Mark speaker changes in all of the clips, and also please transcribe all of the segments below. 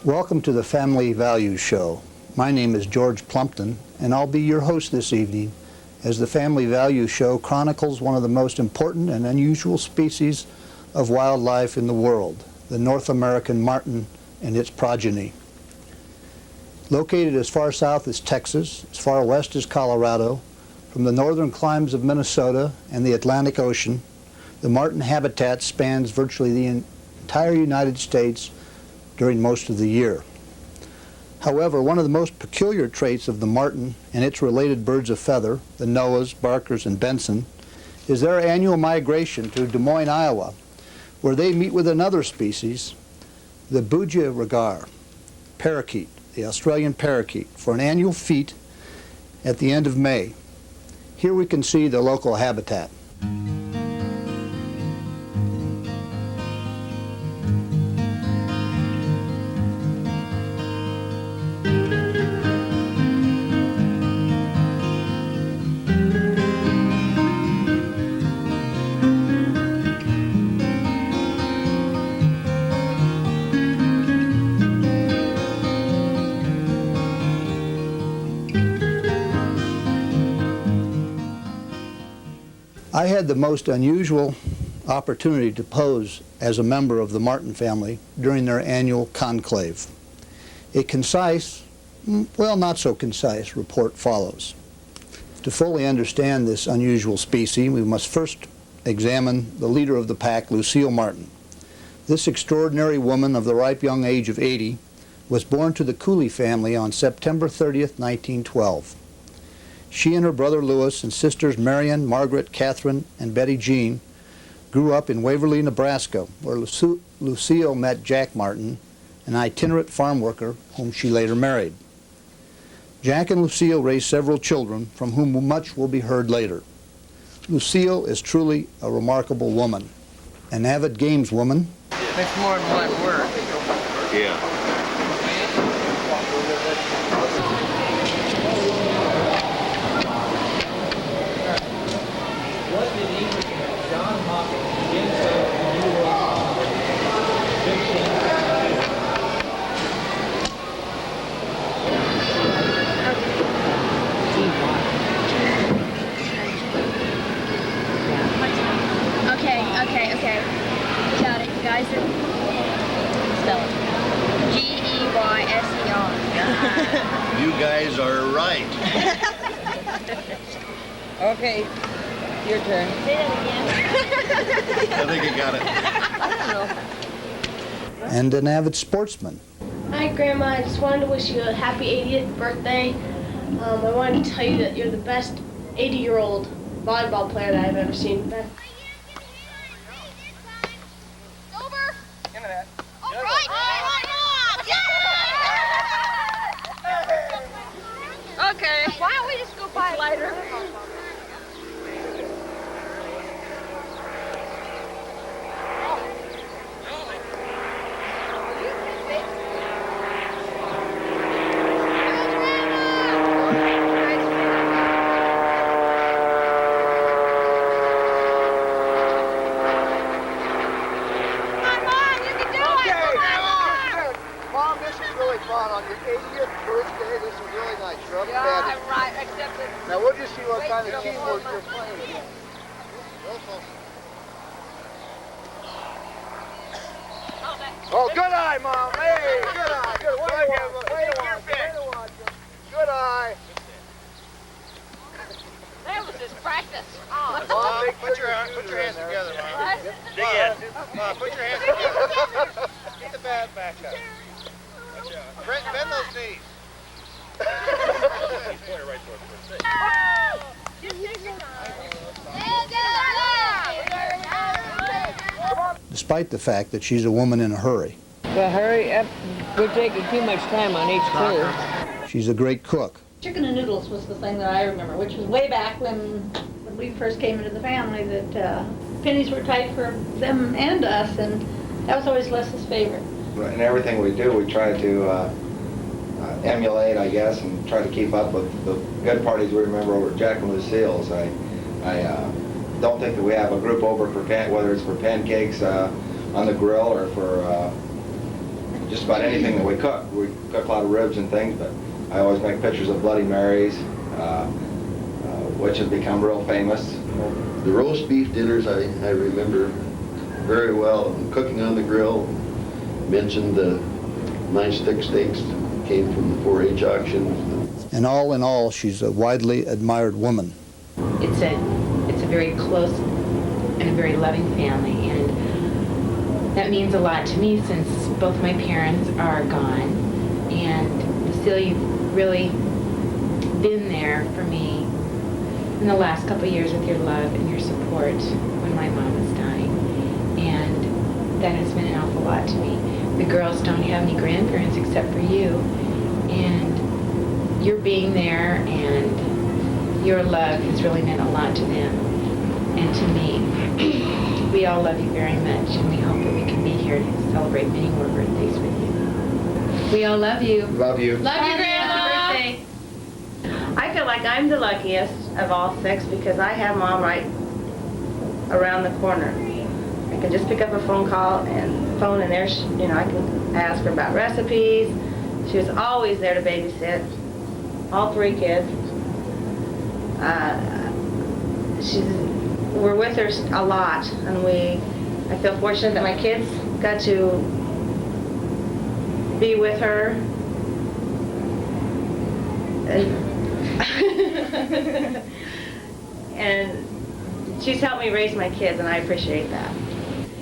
Speaker 1: Welcome to the Family Values Show. My name is George Plumpton, and I'll be your host this evening as the Family Values Show chronicles one of the most important and unusual species of wildlife in the world, the North American marten and its progeny. Located as far south as Texas, as far west as Colorado, from the northern climes of Minnesota and the Atlantic Ocean, the marten habitat spans virtually the entire United States during most of the year. However, one of the most peculiar traits of the marten and its related birds of feather, the Noahs, Barkers, and Benson, is their annual migration to Des Moines, Iowa, where they meet with another species, the budgerigar parakeet, the Australian parakeet, for an annual feat at the end of May. Here we can see the local habitat. I had the most unusual opportunity to pose as a member of the marten family during their annual conclave. A concise, well, not so concise report follows. To fully understand this unusual species, we must first examine the leader of the pack, Lucille Martin. This extraordinary woman of the ripe young age of 80 was born to the Cooley family on September 30th, 1912. She and her brother Louis and sisters Marion, Margaret, Catherine, and Betty Jean grew up in Waverly, Nebraska, where Lucille met Jack Martin, an itinerant farm worker whom she later married. Jack and Lucille raised several children, from whom much will be heard later. Lucille is truly a remarkable woman, an avid games woman.
Speaker 2: It's more than one work.
Speaker 3: Yeah.
Speaker 4: Okay. Got it. You guys are... Spell it. G-E-Y-S-E-R.
Speaker 3: You guys are right.
Speaker 2: Okay, your turn.
Speaker 4: Say that again.
Speaker 3: I think you got it.
Speaker 2: I don't know.
Speaker 1: And an avid sportsman.
Speaker 5: Hi, Grandma. I just wanted to wish you a happy 80th birthday. I wanted to tell you that you're the best 80-year-old volleyball player that I've ever seen.
Speaker 4: Okay. Why don't we just go by later?
Speaker 6: On your 80th birthday, this is really nice. You're up and
Speaker 4: Yeah, right, except that...
Speaker 6: now we'll just see what kind of teamwork you're playing. Oh, good eye, Mom. Hey, good eye. Good. Way to watch him. Good eye.
Speaker 4: That was just practice.
Speaker 6: Mom,
Speaker 3: Put your hands together, Mom.
Speaker 4: What?
Speaker 3: Dig in. Put your hands together. Get the bat back up. Bend those knees. Point it right towards the
Speaker 1: Despite the fact that she's a woman in a hurry.
Speaker 2: Well, hurry up. We're taking too much time on each clue.
Speaker 1: She's a great cook.
Speaker 7: Chicken and noodles was the thing that I remember, which was way back when we first came into the family, that pennies were tight for them and us, and that was always Les's favorite.
Speaker 8: In everything we do, we try to emulate, I guess, and try to keep up with the good parties we remember over at Jack and Lucille's. I don't think that we have a group over for whether it's for pancakes on the grill or for just about anything that we cook. We cook a lot of ribs and things, but I always make pictures of Bloody Marys, which have become real famous.
Speaker 9: The roast beef dinners I remember very well. Cooking on the grill, mentioned the nice thick steaks came from the 4-H auction.
Speaker 1: And all in all, she's a widely admired woman.
Speaker 10: It's a very close and a very loving family, and that means a lot to me since both my parents are gone. And Cile, you've really been there for me in the last couple of years with your love and your support when my mom was dying, and that has been an awful lot to me. The girls don't have any grandparents except for you, and your being there and your love has really meant a lot to them and to me. We all love you very much, and we hope that we can be here to celebrate many more birthdays with you. We all love you.
Speaker 8: Love you.
Speaker 10: Love you, Grandma.
Speaker 5: Happy birthday. I feel like I'm the luckiest of all 6 because I have Mom right around the corner. I can just pick up a phone call and there, you know, I can ask her about recipes. She was always there to babysit all 3 kids. We're with her a lot, and I feel fortunate that my kids got to be with her. And she's helped me raise my kids, and I appreciate that.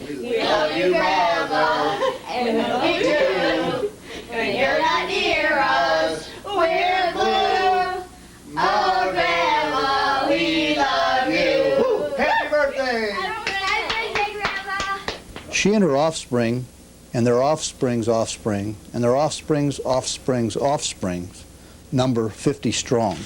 Speaker 6: We love you, Mother,
Speaker 4: And we do. When you're not near us, we're blue. Oh, Grandma, we love you.
Speaker 6: Woo! Happy birthday!
Speaker 4: Happy birthday, Grandma.
Speaker 1: She and her offspring, and their offspring's offspring, and their offspring's offspring's offsprings number 50 strong.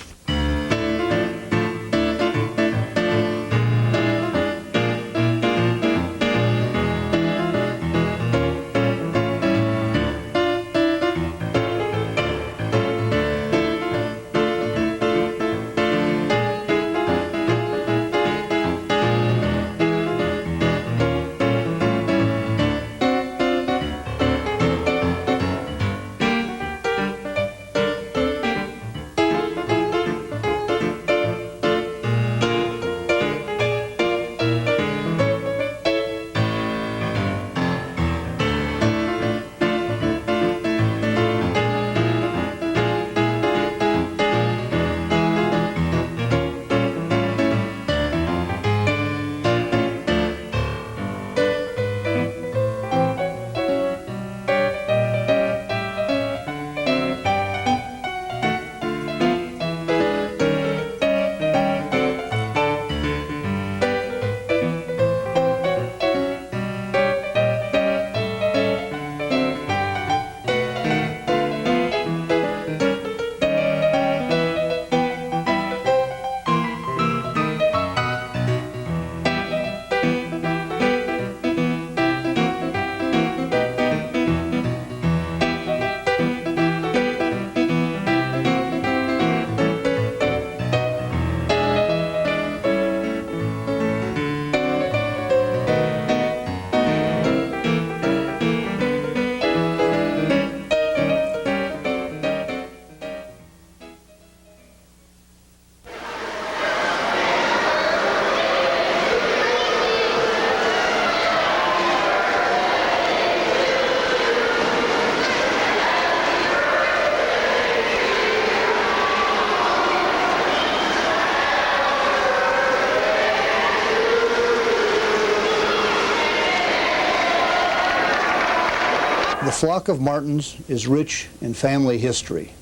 Speaker 1: The flock of martins is rich in family history.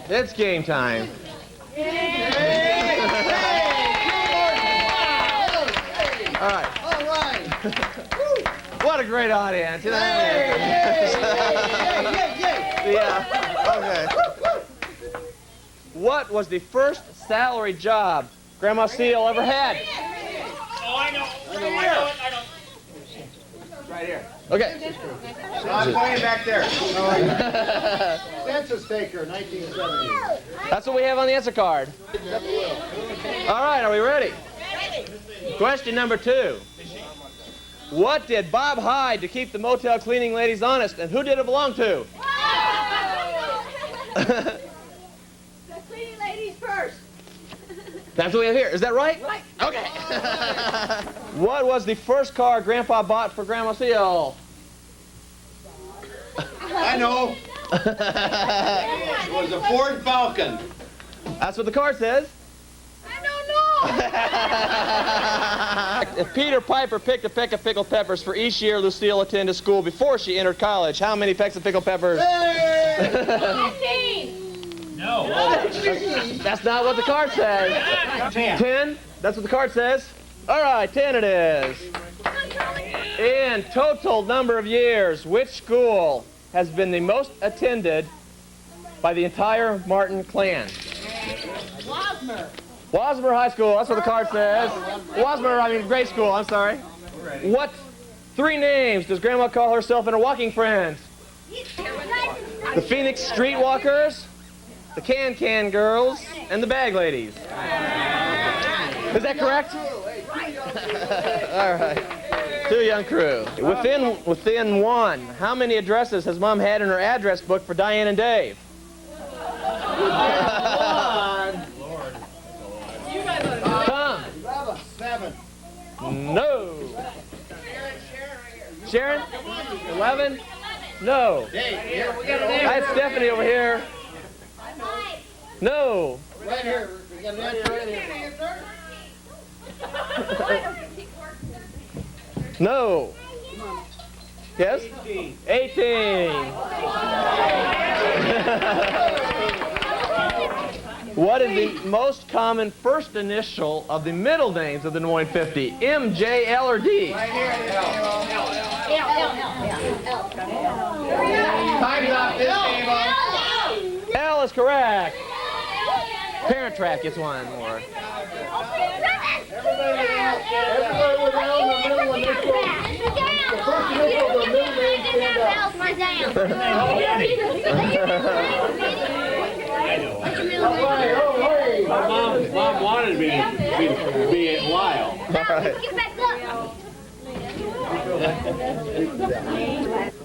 Speaker 3: It's game time. All right.
Speaker 6: All right.
Speaker 3: What a great audience. You know? Yeah. Okay. What was the first salary job Grandma Cile ever had?
Speaker 11: Oh, I know. I know.
Speaker 3: Right here. Okay.
Speaker 6: I'm playing back there. Census taker, 1970.
Speaker 3: That's what we have on the answer card. All right, are we ready? Question number 2. What did Bob hide to keep the motel cleaning ladies honest, and who did it belong to?
Speaker 4: The cleaning ladies first.
Speaker 12: That's what we have here. Is that right?
Speaker 4: Right.
Speaker 12: Okay. What was the first car Grandpa bought for Grandma Cile?
Speaker 6: I know. It was a Ford Falcon.
Speaker 12: That's what the card says. If Peter Piper picked a peck of pickled peppers for each year Lucille attended school before she entered college, how many pecks of pickled peppers?
Speaker 4: 15.
Speaker 11: No.
Speaker 12: That's not what the card says. 10? That's what the card says. All right, 10 it is. In total number of years, which school has been the most attended by the entire Martin clan?
Speaker 4: Wasmer.
Speaker 12: Wasmer High School, that's what the card says. Grade school, I'm sorry. What 3 names does Grandma call herself and her walking friends? The Phoenix Streetwalkers, the Can-Can Girls, and the Bag Ladies. Is that correct? All right. 2 young crew. Within 1, how many addresses has Mom had in her address book for Diane and Dave? Tom.
Speaker 6: 7.
Speaker 12: No. Sharon? 11? No. I had Stephanie over here. No.
Speaker 6: Right here. We got an answer right here.
Speaker 12: No. Yes? 18. What is the most common first initial of the middle names of the Des Moines 50? M, J, L, or D?
Speaker 6: Right here.
Speaker 12: Time's up. This game on. L is correct. Parent Track gets one more.
Speaker 6: Everybody was down in the middle and this one. The first initial of the middle name stand
Speaker 11: Mom wanted me to be at Lyle.
Speaker 12: All right.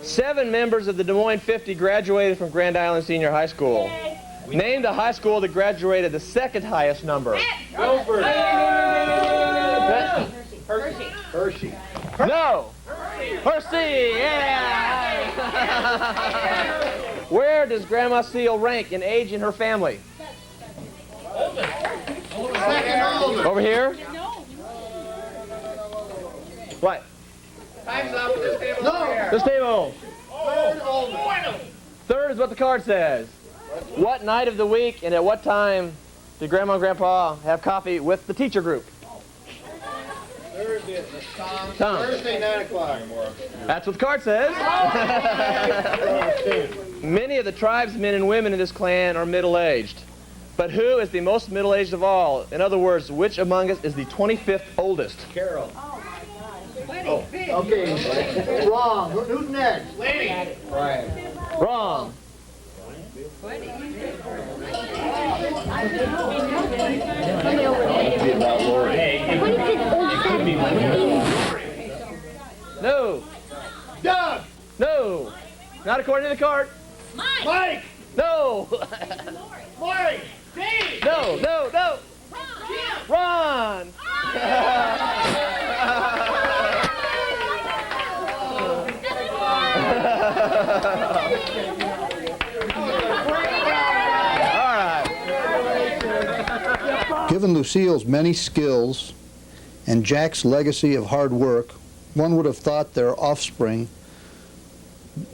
Speaker 12: 7 members of the Des Moines 50 graduated from Grand Island Senior High School. Name the high school that graduated the second highest number.
Speaker 6: Hershey.
Speaker 12: No. Hershey. Yeah. Where does Grandma Cile rank in age in her family? Over here? What?
Speaker 6: Time's up. This table.
Speaker 12: No. This table. Third is what the card says. What night of the week and at what time did Grandma and Grandpa have coffee with the teacher group?
Speaker 6: Thursday.
Speaker 12: Tom.
Speaker 6: Thursday, 9 o'clock.
Speaker 12: That's what the card says. Many of the tribesmen and women in this clan are middle-aged. But who is the most middle-aged of all? In other words, which among us is the 25th oldest?
Speaker 6: Carol. Oh, okay. Wrong. Who's next?
Speaker 11: Lady.
Speaker 6: Right.
Speaker 12: Wrong. No.
Speaker 6: Doug.
Speaker 12: No. Not according to the card.
Speaker 6: Mike.
Speaker 12: No.
Speaker 6: Mike. Dave.
Speaker 12: No. Ron.
Speaker 1: Given Lucille's many skills and Jack's legacy of hard work, one would have thought their offspring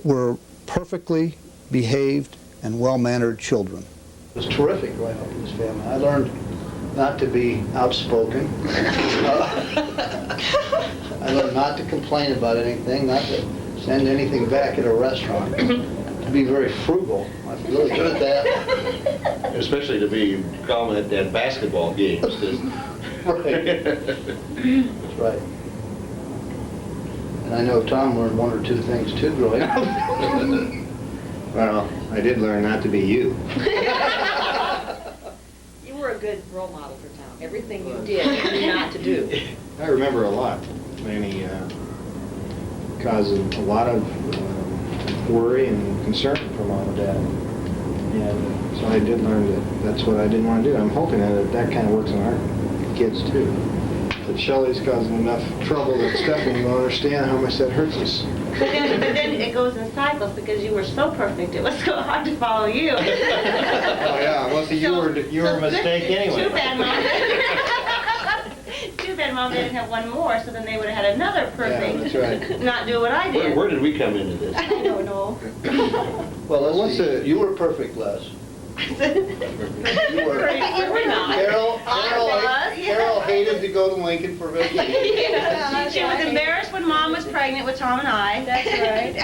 Speaker 1: were perfectly behaved and well-mannered children. It was terrific growing up in this family. I learned not to be outspoken. I learned not to complain about anything, not to send anything back at a restaurant, to be very frugal. I'm really good at that.
Speaker 13: Especially to be calm at basketball games.
Speaker 1: Right. That's right. And I know Tom learned 1 or 2 things too growing up.
Speaker 13: Well, I did learn not to be you.
Speaker 14: You were a good role model for Tom. Everything you did, you knew not to do.
Speaker 13: I remember a lot, Lanny, causing a lot of worry and concern for Mom and Dad.
Speaker 15: And so I did learn that that's what I didn't want to do. I'm hoping that that kind of works on our kids too. That Shelley's causing enough trouble that Stephanie won't understand how much that hurts us.
Speaker 5: But then it goes in cycles because you were so perfect, it was so hard to follow you.
Speaker 15: Oh yeah, well see, you were a mistake anyway.
Speaker 5: Too bad Mom didn't have one more, so then they would have had another perfect.
Speaker 15: Yeah, that's right.
Speaker 5: Not do what I did.
Speaker 13: Where did we come into this?
Speaker 5: I don't know.
Speaker 1: Well, let's see. You were perfect, Les.
Speaker 5: You were not.
Speaker 1: Carol hated to go to Lincoln for vacation.
Speaker 5: She was embarrassed when Mom was pregnant with Tom and I.
Speaker 7: That's right.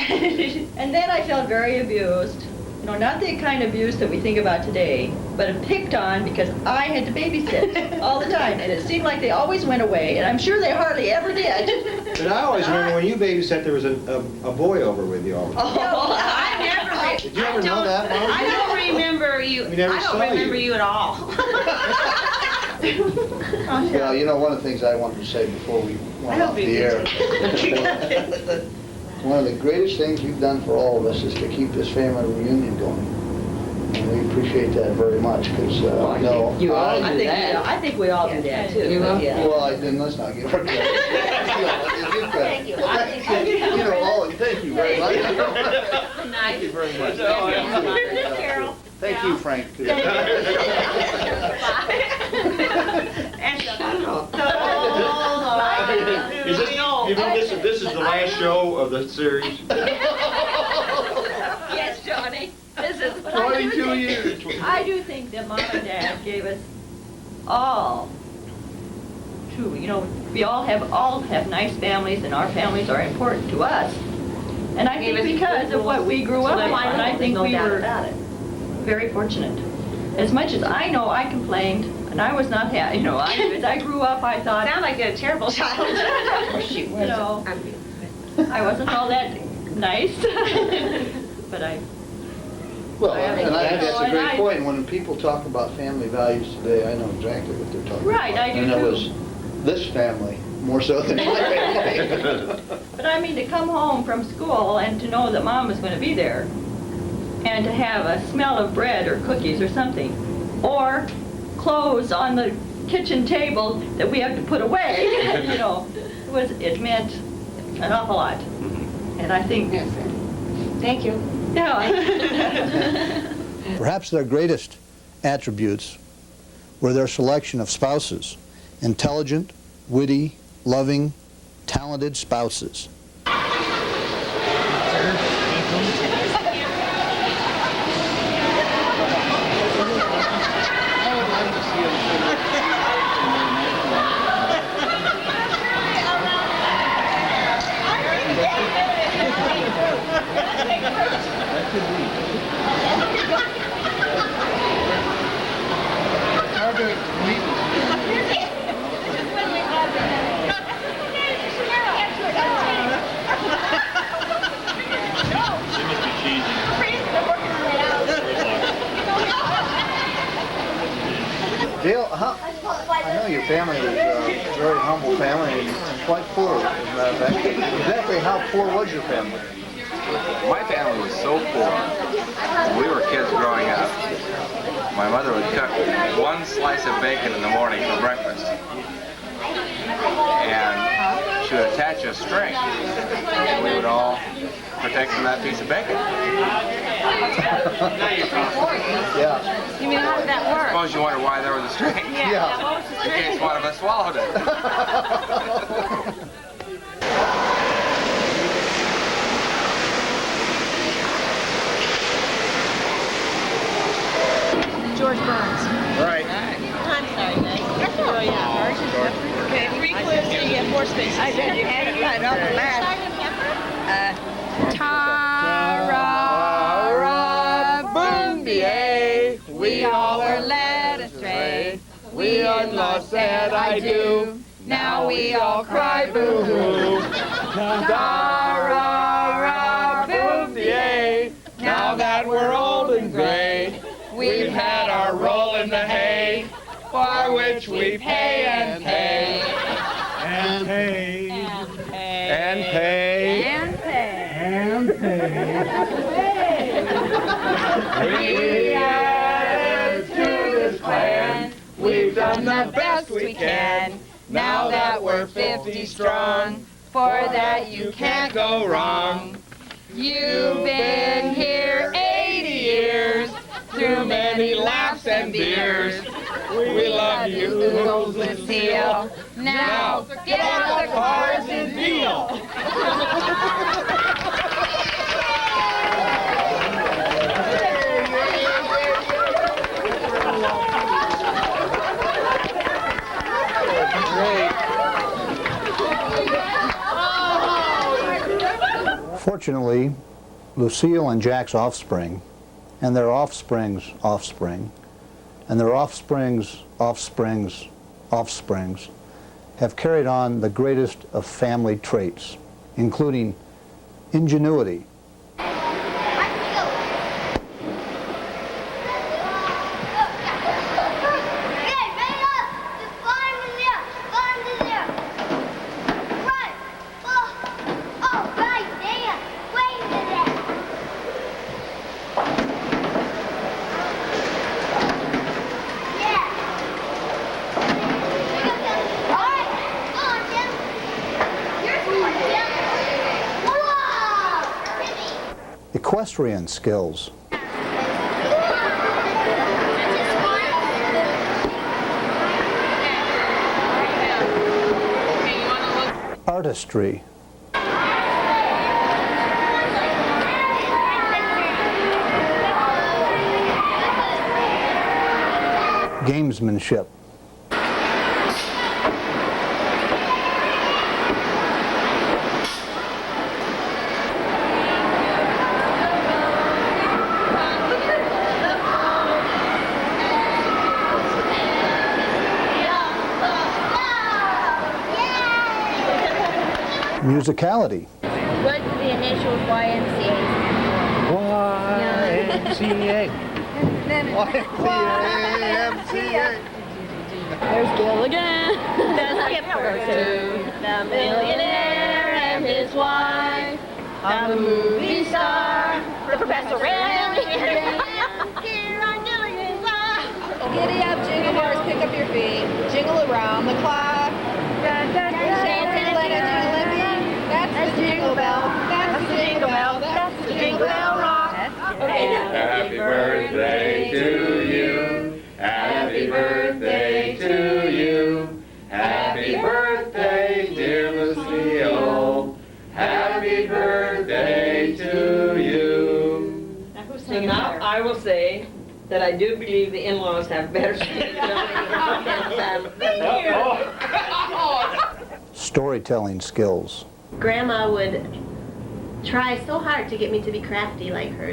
Speaker 7: And then I felt very abused. You know, not the kind of abuse that we think about today, but picked on because I had to babysit all the time. And it seemed like they always went away, and I'm sure they hardly ever did.
Speaker 15: But I always remember when you babysat, there was a boy over with you all the time.
Speaker 5: Oh, I never.
Speaker 15: Did you ever know that, Mom?
Speaker 5: I don't remember you.
Speaker 15: We never
Speaker 5: I don't
Speaker 15: saw
Speaker 5: remember
Speaker 15: you.
Speaker 5: you at all.
Speaker 1: Well, you know, one of the things I wanted to say before we went off the air, one of the greatest things you've done for all of us is to keep this family reunion going. And we appreciate that very much, because I know...
Speaker 14: I think we all do that, too.
Speaker 1: You will?
Speaker 14: Yeah.
Speaker 1: Well, let's not give her credit.
Speaker 14: Thank you.
Speaker 1: You know, thank you very much.
Speaker 14: Thank you very much.
Speaker 5: Carol.
Speaker 1: Thank you, Frank.
Speaker 13: Is this, you know, this is the last show of the series?
Speaker 7: Yes, Johnny. This is
Speaker 1: 22 years.
Speaker 7: I do think that Mom and Dad gave us all true. You know, we all have nice families, and our families are important to us. And I think because of what we grew up with, and I think we were very fortunate. As much as I know I complained, and I was not happy, you know, as I grew up, I thought...
Speaker 5: Sound like a terrible child.
Speaker 7: You know, I wasn't all that nice, but I...
Speaker 1: Well, and I think that's a great point. When people talk about family values today, I know exactly what they're talking about.
Speaker 7: Right, I do
Speaker 1: and
Speaker 7: too.
Speaker 1: it was this family, more so than my family.
Speaker 7: But I mean, to come home from school and to know that Mom was going to be there, and to have a smell of bread or cookies or something, or clothes on the kitchen table that we have to put away, you know, it meant an awful lot. And I think...
Speaker 5: Yes, sir. Thank you.
Speaker 7: Yeah.
Speaker 1: Perhaps their greatest attributes were their selection of spouses, intelligent, witty, loving, talented spouses. Dale, I know your family was a very humble family and quite poor, as a matter of fact. Exactly how poor was your family?
Speaker 16: My family was so poor. When we were kids growing up, my mother would cook one slice of bacon in the morning for breakfast. And she would attach a string, and we would all partake from that piece of bacon.
Speaker 1: Yeah.
Speaker 5: You mean, how did that work?
Speaker 16: I suppose you wonder why there was a string.
Speaker 5: Yeah. What was the
Speaker 16: In case one of us swallowed it.
Speaker 14: George Burns.
Speaker 15: Right.
Speaker 14: I'm sorry, guys. Oh, yeah. Okay, 3 clues, so you get 4 spaces. I bet you had it right off the bat.
Speaker 17: Ta-ra, boom, yay, we all were led astray. We in-laws said I do, now we all cry boo-hoo. Ta-ra, boom, yay, now that we're old and gray, we've had our roll in the hay, for which we pay and pay.
Speaker 11: And pay.
Speaker 17: And pay.
Speaker 11: And pay.
Speaker 17: And pay.
Speaker 11: And pay.
Speaker 17: We added to this clan. We've done the best we can. Now that we're 50 strong, for that you can't go wrong. You've been here 80 years, through many laughs and beers. We love you, Oogles Lucille. Now, get out the cards and deal.
Speaker 1: Fortunately, Lucille and Jack's offspring, and their offspring's offspring, and their offspring's offspring's offsprings have carried on the greatest of family traits, including ingenuity, equestrian skills, artistry, gamesmanship, musicality,
Speaker 4: What do the initials YMCA
Speaker 1: YMCA.
Speaker 4: YMCA.
Speaker 5: There's Gilligan, the skipper too, the millionaire and his wife, the movie star, the professor Randy. Here on Gilligan's Live.
Speaker 14: Giddy up, jingle bars, pick up your feet, jingle around the clock. That's the jingle bell. That's the jingle bell. That's the jingle bell rock.
Speaker 17: Happy birthday to you. Happy birthday to you. Happy birthday, dear Lucille. Happy birthday to you.
Speaker 2: So now I will say that I do believe the in-laws have better
Speaker 1: storytelling skills,
Speaker 5: Grandma would try so hard to get me to be crafty like her.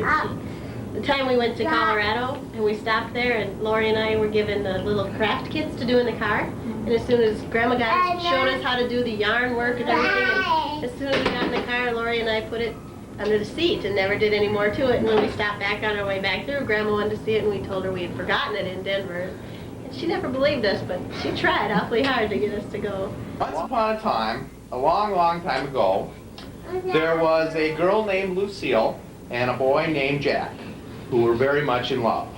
Speaker 5: The time we went to Colorado and we stopped there and Lori and I were given the little craft kits to do in the car. And as soon as Grandma showed us how to do the yarn work and everything, and as soon as we got in the car, Lori and I put it under the seat and never did any more to it. And when we stopped back on our way back through, Grandma wanted to see it and we told her we had forgotten it in Denver. And she never believed us, but she tried awfully hard to get us to go.
Speaker 16: Once upon a time, a long, long time ago, there was a girl named Lucille and a boy named Jack who were very much in love.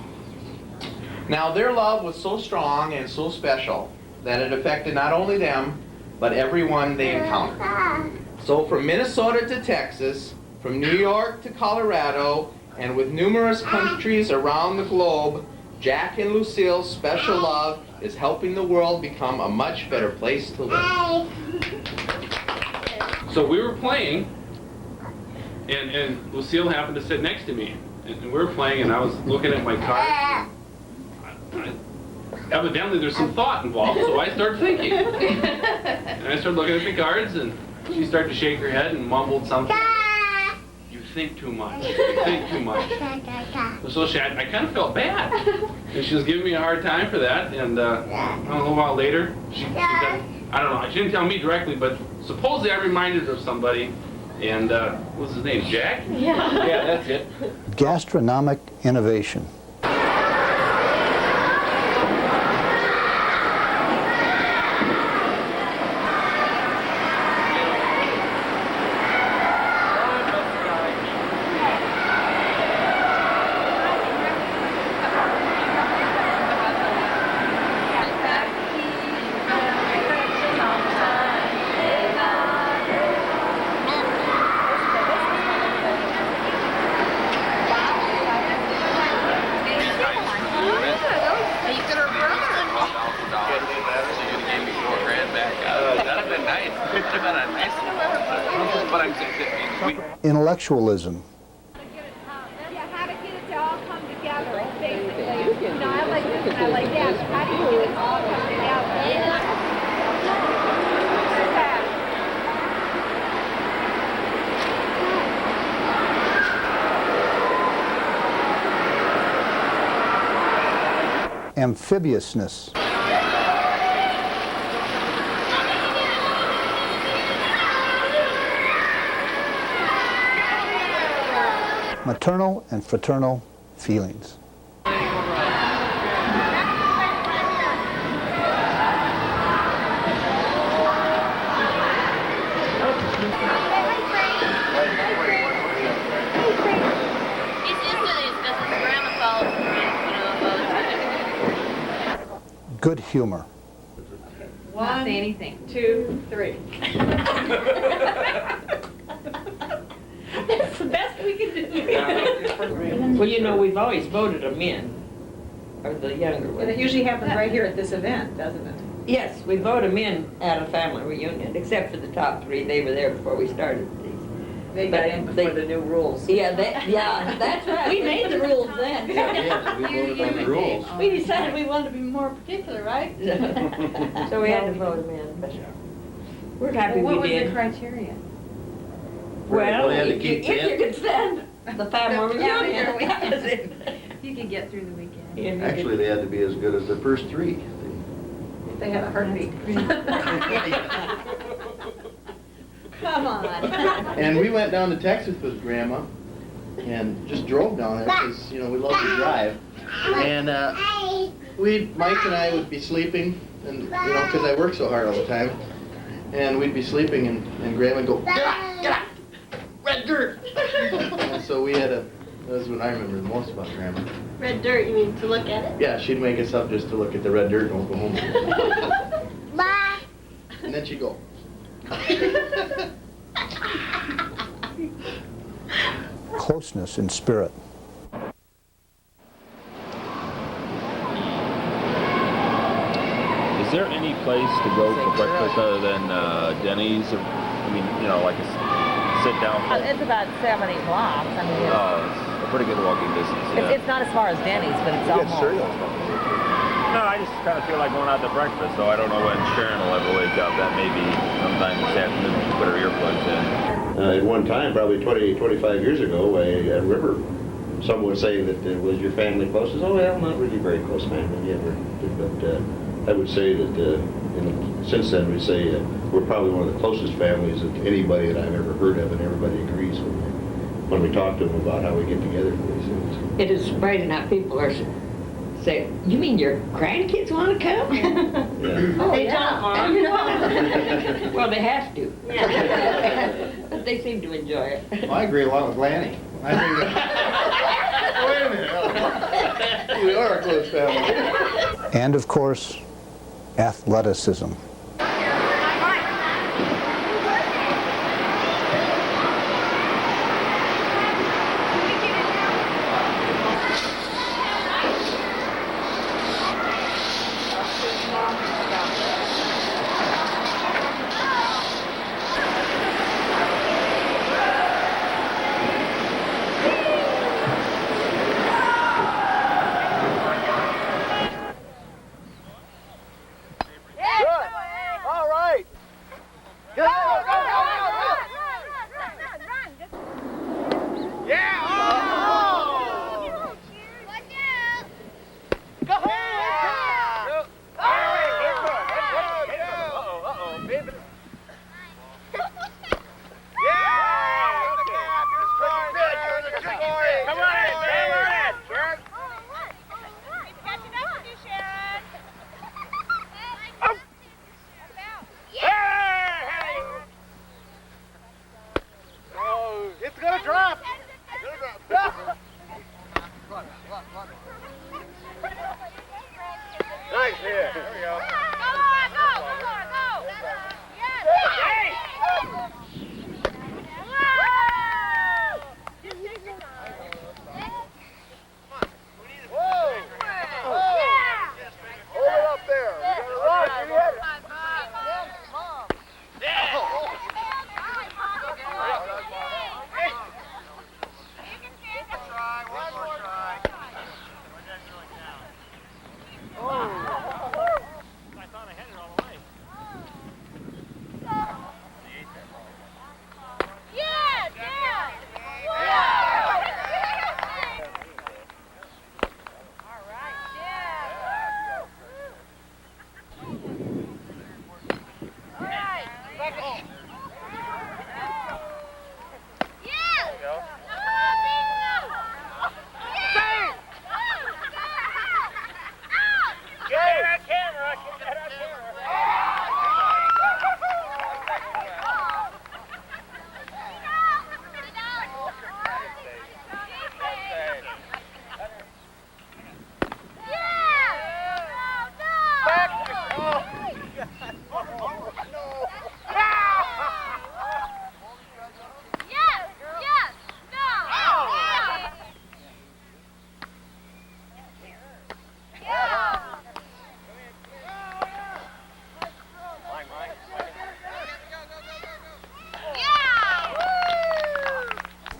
Speaker 16: Now, their love was so strong and so special that it affected not only them, but everyone they encountered. So from Minnesota to Texas, from New York to Colorado, and with numerous countries around the globe, Jack and Lucille's special love is helping the world become a much better place to live.
Speaker 11: So we were playing, and Lucille happened to sit next to me. And we were playing, and I was looking at my cards. Evidently, there's some thought involved, so I started thinking. And I started looking at the cards, and she started to shake her head and mumbled something. You think too much. You think too much. So I kind of felt bad. And she was giving me a hard time for that. And I don't know, a while later, she said, I don't know, she didn't tell me directly, but supposedly I reminded her of somebody. And what was his name? Jack?
Speaker 5: Yeah.
Speaker 11: Yeah, that's it.
Speaker 1: gastronomic innovation,
Speaker 11: But I'm saying,
Speaker 1: Intellectualism.
Speaker 4: Yeah, how to get it to all come together, basically. You know, I like this and I like that. How do you get it to all come together?
Speaker 1: Amphibiousness. Maternal and fraternal feelings. Good humor.
Speaker 10: Not say anything.
Speaker 2: 2, 3. That's the best we can do.
Speaker 18: Well, you know, we've always voted them in, or the younger ones.
Speaker 14: And it usually happens right here at this event, doesn't it?
Speaker 18: Yes, we vote them in at a family reunion, except for the top 3. They were there before we started these.
Speaker 14: They got in before the new rules.
Speaker 18: Yeah, that's right. We made the rules then.
Speaker 9: Yeah, we voted on the rules.
Speaker 18: We decided we wanted to be more particular, right? So we had to vote them in, but we're happy
Speaker 10: Well, what
Speaker 18: we
Speaker 10: was
Speaker 18: did.
Speaker 10: the criteria?
Speaker 18: Well,
Speaker 9: they had to
Speaker 18: if
Speaker 9: keep
Speaker 18: you could send the family reunion, we had to.
Speaker 10: You could get through the weekend.
Speaker 18: Yeah, you
Speaker 9: Actually, they had to be as good as the first 3.
Speaker 14: If they had a heartbeat.
Speaker 10: Come on.
Speaker 19: And we went down to Texas with Grandma and just drove down there because, you know, we love to drive. And Mike and I would be sleeping, and you know, because I work so hard all the time. And we'd be sleeping, and Grandma would go, get up, red dirt. And so we had that's what I remember the most about Grandma.
Speaker 2: Red dirt, you mean to look at it?
Speaker 19: Yeah, she'd make us up just to look at the red dirt and we'll go home.
Speaker 4: Bye.
Speaker 19: And then she'd go.
Speaker 1: Closeness in spirit.
Speaker 20: Is there any place to go for breakfast other than Denny's? Or, I mean, you know, like a sit down.
Speaker 14: It's about 7, 8 blocks. I mean,
Speaker 20: Oh, it's a pretty good walking distance. Yeah.
Speaker 14: it's not as far as Denny's, but it's
Speaker 20: You get
Speaker 14: almost.
Speaker 20: cereal No, I just kind of feel like going out to breakfast, so I don't know when Sharon will ever wake up. That may be sometime this afternoon to put her earplugs in.
Speaker 13: At one time, probably 20, 25 years ago, I remember someone was saying that was your family close? I said, oh, well, not really very close family, never. But I would say that since then, we say we're probably one of the closest families of anybody that I've ever heard of, and everybody agrees when we talk to them about how we get together for these things.
Speaker 18: It is surprising how people are saying, you mean your grandkids want to come?
Speaker 13: Yeah.
Speaker 2: Oh, they don't, Mom.
Speaker 18: Well, they have to.
Speaker 2: Yeah.
Speaker 18: But they seem to enjoy it.
Speaker 15: Well, I agree a lot with Lanny. I think wait a minute.
Speaker 19: We are a close family.
Speaker 1: And of course, athleticism.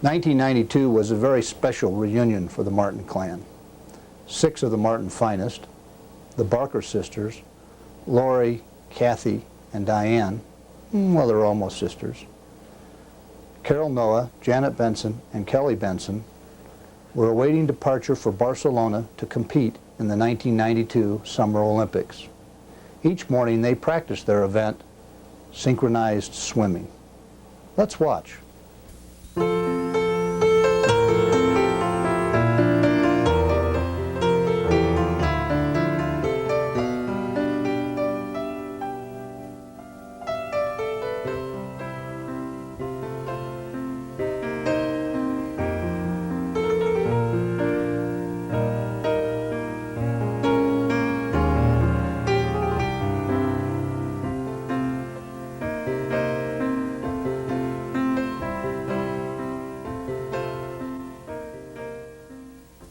Speaker 1: 1992 was a very special reunion for the Martin clan. 6 of the Martin finest, the Barker sisters, Lori, Kathy, and Diane, well, they're almost sisters, Carol Noah, Janet Benson, and Kelly Benson were awaiting departure for Barcelona to compete in the 1992 Summer Olympics. Each morning they practiced their event, synchronized swimming. Let's watch.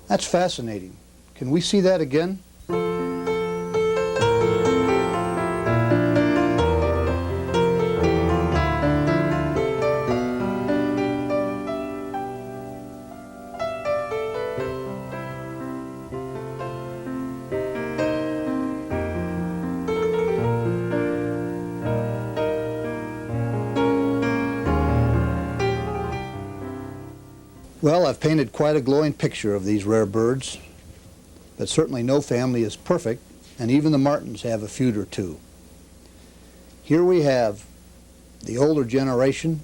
Speaker 1: That's fascinating. Can we see that again? Well, I've painted quite a glowing picture of these rare birds, but certainly no family is perfect, and even the Martins have a feud or two. Here we have the older generation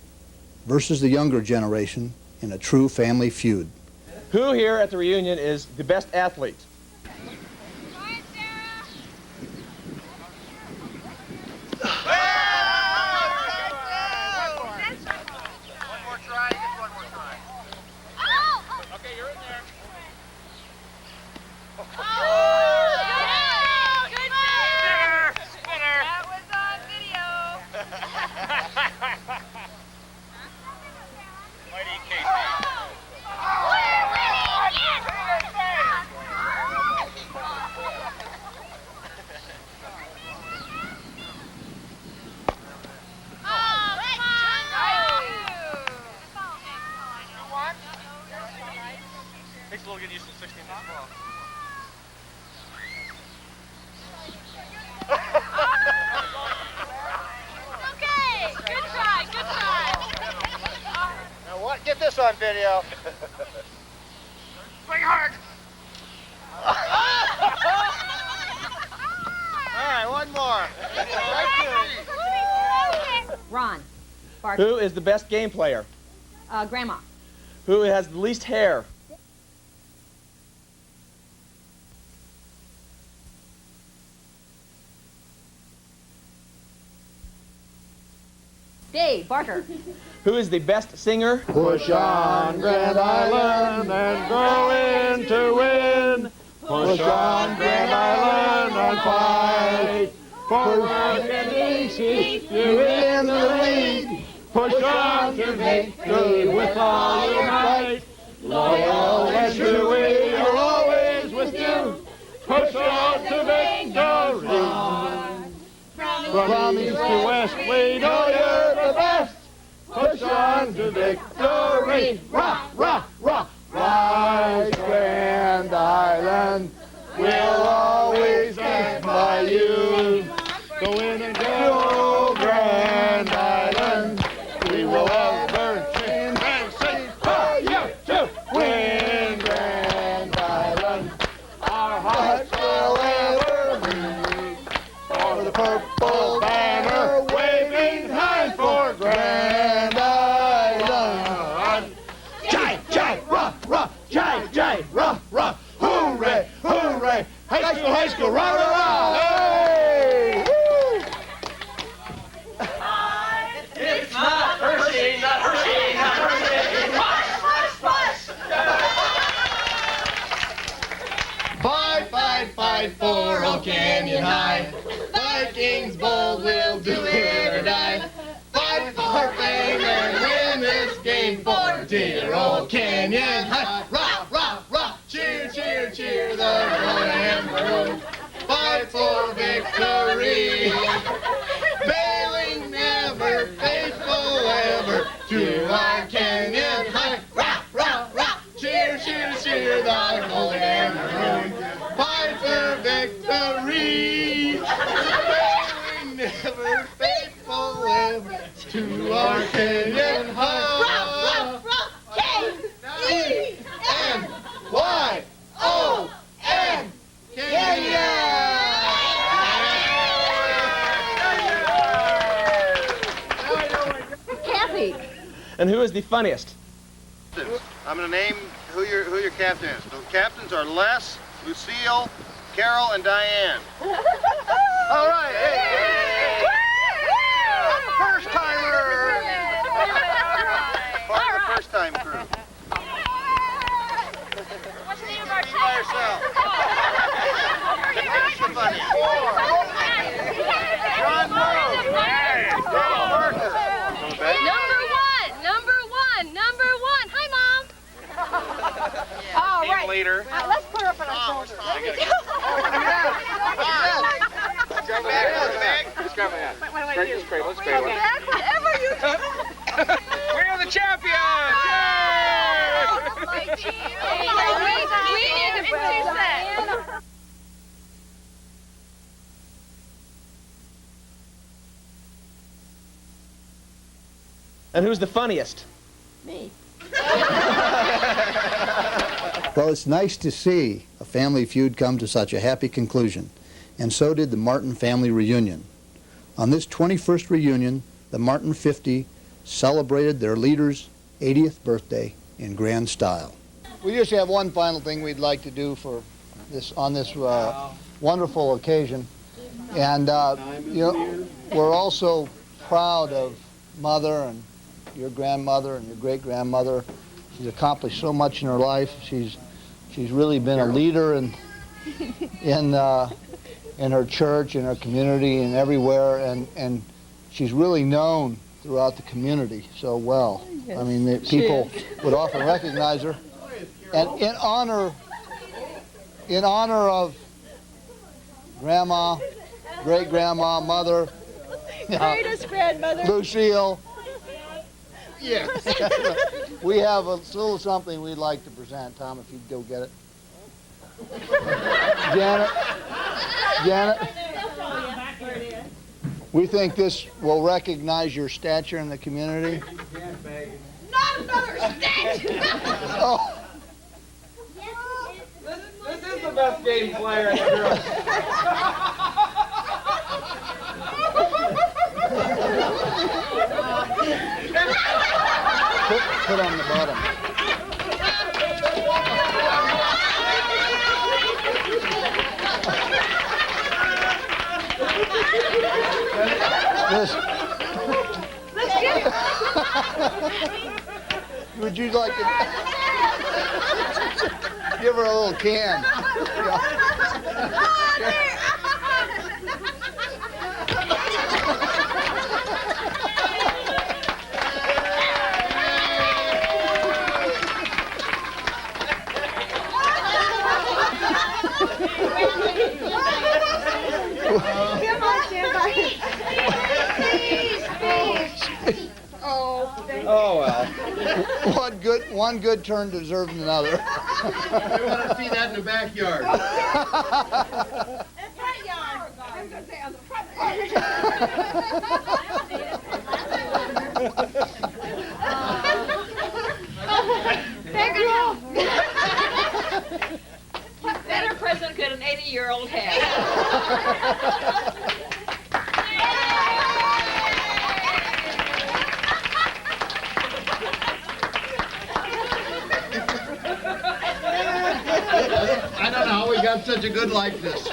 Speaker 1: versus the younger generation in a true family feud.
Speaker 12: Who here at the reunion is the best athlete?
Speaker 3: Takes a little get used to 16 as well.
Speaker 4: Okay, good try, good try.
Speaker 3: Now what? Get this on video. Swing hard. All right, one more.
Speaker 14: Ron.
Speaker 12: Who is the best game player?
Speaker 14: Grandma.
Speaker 12: Who has the least hair?
Speaker 14: Dave Barker.
Speaker 12: Who is the best singer?
Speaker 6: Push on, Grand Island, and go in to win. Push on, Grand Island, and fight. For work and keep you in the lead. Push on to victory with all your might. Loyal and true, we are always with you. Push on to victory. From east to west, we know you're the best. Push on to victory. Rock, rock, rock. Rise, Grand Island. We'll always stand by you. Go in and go, Grand Island. We will ever win and sing for you to win, Grand Island. Our hearts will ever beat for the purple banner waving high for Grand Island. Jai, jai, rah, rah, jai, jai, rah, rah. Hooray, hooray. High school, rah, rah, rah. Hey! Woo!
Speaker 3: It's not Hershey, not Hershey, not Hershey.
Speaker 6: Fight, fight, fight for Old Canyon High. Vikings bold will do it or die. Fight for fame and win this game for dear Old Canyon High. Rock, rock, rock, cheer, cheer, cheer the boy and girl. Fight for victory. Failing never, faithful ever to our Canyon High. K-E-N-Y-O-N, Kenya!
Speaker 12: Kathy. And who is the funniest?
Speaker 3: I'm going to name who your captain is. The captains are Les, Lucille, Carol, and Diane. All right. Hey. First timer. Part of the first time crew.
Speaker 4: What's the name of
Speaker 3: Be
Speaker 4: our
Speaker 3: by yourself. Who's the funniest? John Morrow. Parker.
Speaker 4: Number one. Hi, Mom. All
Speaker 3: Team
Speaker 4: right.
Speaker 3: leader.
Speaker 4: Let's put her up on our shoulders.
Speaker 3: Grab my bag.
Speaker 12: Let's grab my hat.
Speaker 4: Wait,
Speaker 12: Let's cradle.
Speaker 4: whatever you do.
Speaker 12: We're the champions!
Speaker 4: We need to finish that.
Speaker 12: And who's the funniest?
Speaker 4: Me.
Speaker 1: Well, it's nice to see a family feud come to such a happy conclusion, and so did the Martin family reunion. On this 21st reunion, the Martin 50 celebrated their leader's 80th birthday in grand style. We just have one final thing we'd like to do for this on this wonderful occasion, and we're also proud of Mother and your grandmother and your great-grandmother. She's accomplished so much in her life. She's really been a leader in her church, in her community, and everywhere, and she's really known throughout the community so well. I mean, people would often recognize her. And in honor of Grandma, great-grandma, Mother,
Speaker 14: Greatest grandmother.
Speaker 1: Lucille, yes. We have a little something we'd like to present. Tom, if you'd go get it. Janet, we think this will recognize your stature in the community.
Speaker 14: Not another statue.
Speaker 1: Oh.
Speaker 12: This is the best game player in the world.
Speaker 1: Put on the bottom. Would you like to give her a little can?
Speaker 14: Come on, stand by.
Speaker 12: Oh well.
Speaker 1: One good turn deserves another.
Speaker 3: We want to see that in the backyard.
Speaker 7: Better present could an 80-year-old have.
Speaker 3: I don't know how we got such a good likeness.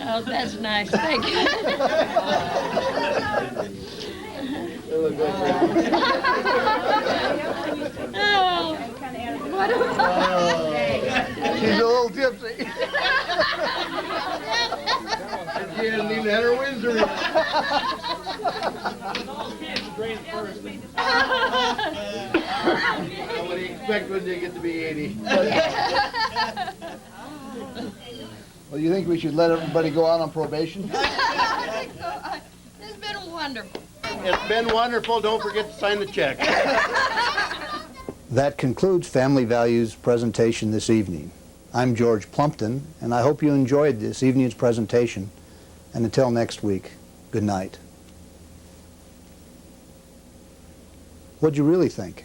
Speaker 7: Oh, that's nice. Thank you. Oh, what
Speaker 1: She's a little tipsy.
Speaker 3: She hasn't even had her Windsor yet. What do you expect when you get to be 80?
Speaker 1: Well, you think we should let everybody go out on probation?
Speaker 14: It's been wonderful.
Speaker 3: It's been wonderful. Don't forget to sign the check.
Speaker 1: That concludes Family Values presentation this evening. I'm George Plumpton, and I hope you enjoyed this evening's presentation. And until next week, good night. What'd you really think?